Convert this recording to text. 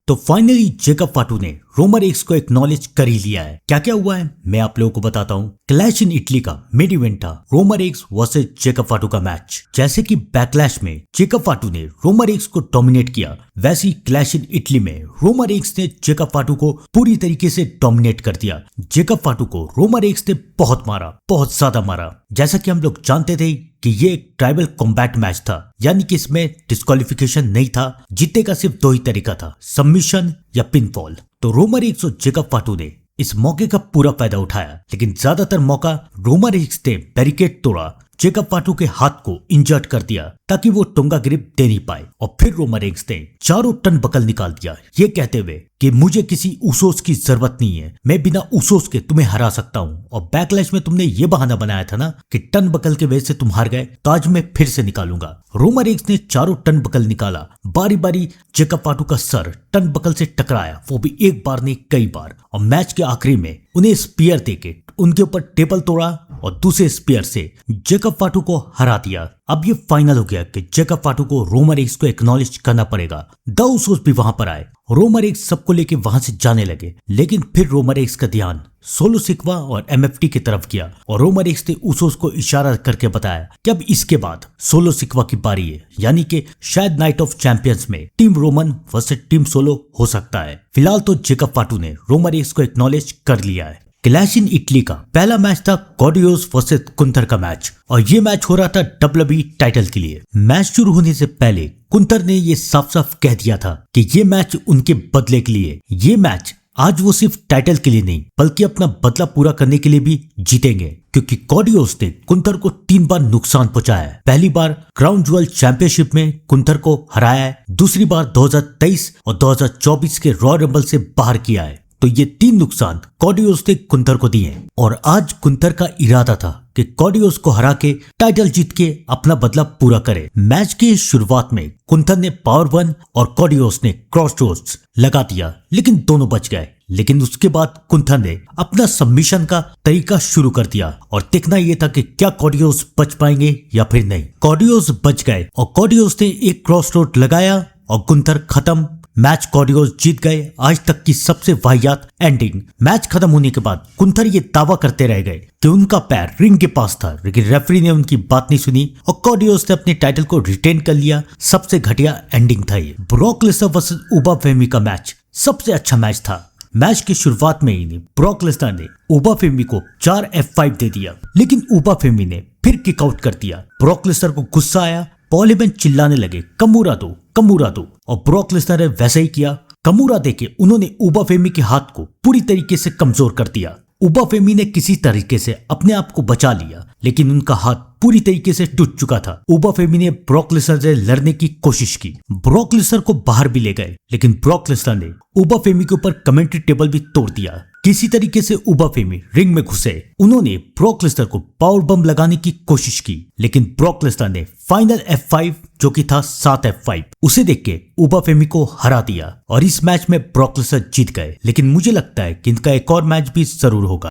तो finally Jacob फाटू ने Roman racks को एक्नॉलेज कर ही लिया है। क्या क्या हुआ है मैं आप लोगों को बताता हूँ। क्लैश इन इटली का मेन इवेंट था Roman Reigns versus Jacob Fatu का मैच। जैसे कि बैकलैश में जेकब फाटू ने रोमन रेक्स को डोमिनेट किया, वैसे ही क्लैश इन इटली में रोमन रेक्स ने जेकब फाटू को पूरी तरीके से डोमिनेट कर दिया। जेकब फाटू को रोमन रेक्स ने बहुत मारा, बहुत ज्यादा मारा। जैसा कि हम लोग जानते थे कि ये एक ट्राइबल कॉम्बैट मैच था, यानी कि इसमें डिस्क्वालिफिकेशन नहीं था। जीतने का सिर्फ दो ही तरीका था, सबमिशन या पिनफॉल। तो रोमन रेक्स और जेकब फाटू ने इस मौके का पूरा फायदा उठाया, लेकिन ज्यादातर मौका रोमन रेक्स ने बैरिकेड तोड़ा, जेकब फाटू के हाथ को इंजर्ड कर दिया ताकि वो टोंगा ग्रिप दे नहीं पाए। और फिर रोमन रेक्स ने चारों टन बकल निकाल दिया, ये कहते हुए कि मुझे किसी उसोस की जरूरत नहीं है, मैं बिना उसोस के तुम्हें हरा सकता हूँ। और बैकलैश में तुमने ये बहाना बनाया था ना कि टन बकल के वजह से तुम हार गए, तो आज मैं फिर से निकालूंगा। रोमन रेक्स ने चारों टन बकल निकाला, बारी बारी जेकब फाटू का सर टन बकल से टकराया, वो भी एक बार नहीं कई बार। और मैच के आखिरी में उन्हें स्पीयर देके उनके ऊपर टेबल तोड़ा और दूसरे स्पीयर से जेकब फाटू को हरा दिया। अब ये फाइनल हो गया कि जेकब फाटू को रोमन रेक्स को एक्नॉलेज करना पड़ेगा। द उसोस भी वहां पर आए, रोमन रेक्स सबको लेके वहां से जाने लगे, लेकिन फिर रोमन रेक्स का ध्यान सोलो सिकवा और एमएफटी की तरफ गया और रोमन रेक्स ने उसोस को इशारा करके बताया कि अब इसके बाद सोलो सिकवा की बारी है, यानी कि शायद नाइट ऑफ चैंपियंस में team Roman versus team solo हो सकता है। फिलहाल तो जेकब फाटू ने रोमन रेक्स को एक्नॉलेज कर लिया है। क्लैश इन इटली का पहला मैच था कॉडियोस वर्सेस कुंतर का मैच, और ये मैच हो रहा था WWE टाइटल के लिए। मैच शुरू होने से पहले कुंतर ने ये साफ साफ कह दिया था कि ये मैच उनके बदले के लिए। ये मैच आज वो सिर्फ टाइटल के लिए नहीं बल्कि अपना बदला पूरा करने के लिए भी जीतेंगे, क्योंकि कॉडियोस ने कुंतर को 3 बार नुकसान पहुंचाया है। पहली बार क्राउन ज्वेल चैंपियनशिप में कुंतर को हराया है, दूसरी बार 2023 और 2024 के रॉयल रंबल से बाहर किया है। तो ये 3 नुकसान कॉडियोस ने कुंतर को दिए, और आज कुंतर का इरादा था कि कॉडियोस को हरा के टाइटल जीत के अपना बदला पूरा करे। मैच की शुरुआत में कुंतर ने पावर 1 और कॉडियोस ने क्रॉस रोड्स लगा दिया, लेकिन दोनों बच गए। लेकिन उसके बाद कुंतर ने अपना सबमिशन का तरीका शुरू कर दिया, और देखना यह था कि क्या कॉडियोस बच पाएंगे या फिर नहीं। कॉडियोस बच गए और कॉडियोस ने एक क्रॉस रोड लगाया और कुंतर खत्म। मैच कॉडियोस जीत गए, आज तक की सबसे वाहियात एंडिंग। मैच खत्म होने के बाद कुंतर ये दावा करते रह गए कि उनका पैर रिंग के पास था, लेकिन रेफरी ने उनकी बात नहीं सुनी और कॉडियोस ने अपने टाइटल को रिटेन कर लिया। सबसे घटिया एंडिंग था ये। ब्रॉक लेसनर वर्सेस उबा फेमी का मैच सबसे अच्छा मैच था। मैच की शुरुआत में ही ब्रॉक लेसनर ने उबा फेमी को 4 F5 दे दिया, लेकिन उबा फेमी ने फिर किक आउट कर दिया। ब्रॉक लेसनर को गुस्सा आया, पॉलीमैन चिल्लाने लगे कमूरा दो कमूरा दो, और ब्रॉक लेसनर ने वैसा ही किया। कमूरा देके उन्होंने उबा फेमी के हाथ को पूरी तरीके से कमजोर कर दिया। उबा फेमी ने किसी तरीके से अपने आप को बचा लिया, लेकिन उनका हाथ पूरी तरीके से टूट चुका था। उबा फेमी ने ब्रॉक लेसनर से लड़ने की कोशिश की, ब्रॉक लेसनर को बाहर भी ले गए, लेकिन ब्रॉक लेसनर ने उबा फेमी के ऊपर कमेंट्री टेबल भी तोड़ दिया। किसी तरीके से उबा फेमी रिंग में घुसे, उन्होंने ब्रॉक लेसनर को पावर बम लगाने की कोशिश की, लेकिन ब्रॉक लेसनर ने फाइनल F5 जो कि था 7 F5 उसे देख के उबा फेमी को हरा दिया, और इस मैच में ब्रॉक लेसनर जीत गए। लेकिन मुझे लगता है कि इनका एक और मैच भी जरूर होगा।